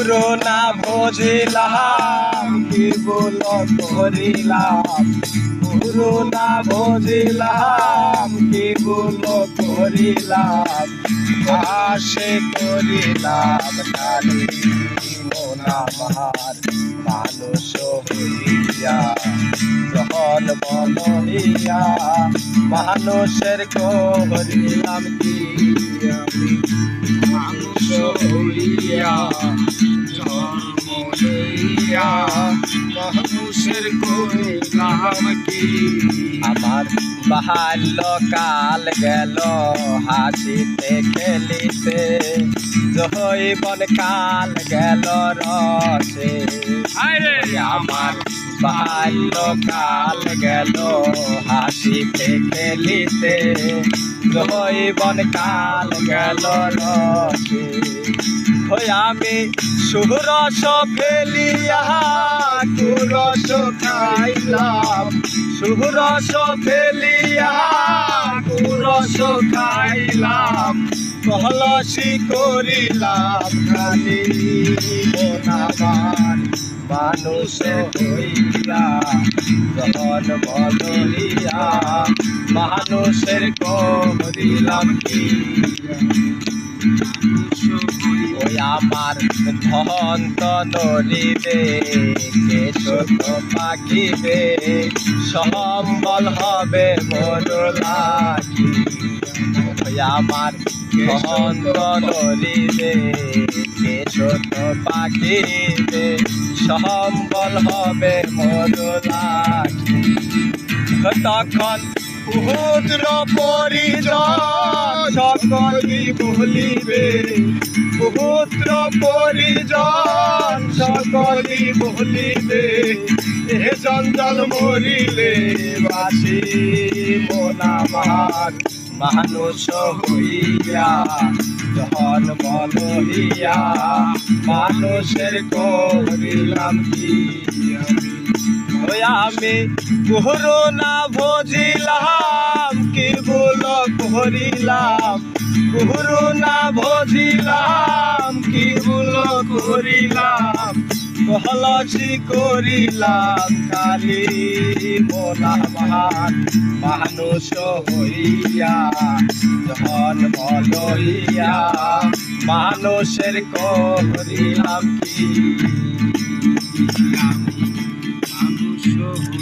পুরো না বুঝিলাম কি ভুল করিলাম, পুরো না বুঝিলাম কি ভুল করিলাম, আশে করিলাম খালি মন আমার মানুষ হইয়া, যখন বলিয়া মানুষের করিলাম কি আমি মানুষ হইয়া, জন্ম লইয়া মানুষের করিলাম কি। আমার বাল্যকাল গেল হাসিতে খেলিতে, যৌবন কাল গেল রসে, আমার বাল্যকাল গেল হাসিতে খেলিতে, যৌবন কাল গেল রসে। আমি সুরস ফেলিয়া কুরস খাইলাম, সুরস ফেলিয়া কুরস খাইলাম, কলসি করিলাম খালি মন আমার মানুষ হইয়া, যখন বলিয়া মানুষের করিলাম কি। ওই আমার ধন্ত নড়িবে কেশত পাখিবে, সম্বল হবে মোর লাগি। ওই আমার ধন্ত নড়িবে কেশত পাখিবে, সম্বল হবে মোর লাগি। তখন পুত্র পরিজন সকলি বলিবে, পুত্র পরিজন সকলি বলিবে, এ জঞ্জাল মরিলে বাসি মন আমার মানুষ হইয়া, যখন বলিয়া মানুষের করিলাম কি। আমি পুরো না বুঝিলাম কি ভুল করিলাম, পুরো না বুঝিলাম কি ভুল করিলাম, কলসি করিলাম খালি মন আমার মানুষ হইয়া, যখন বলিয়া মানুষের করিলাম কি।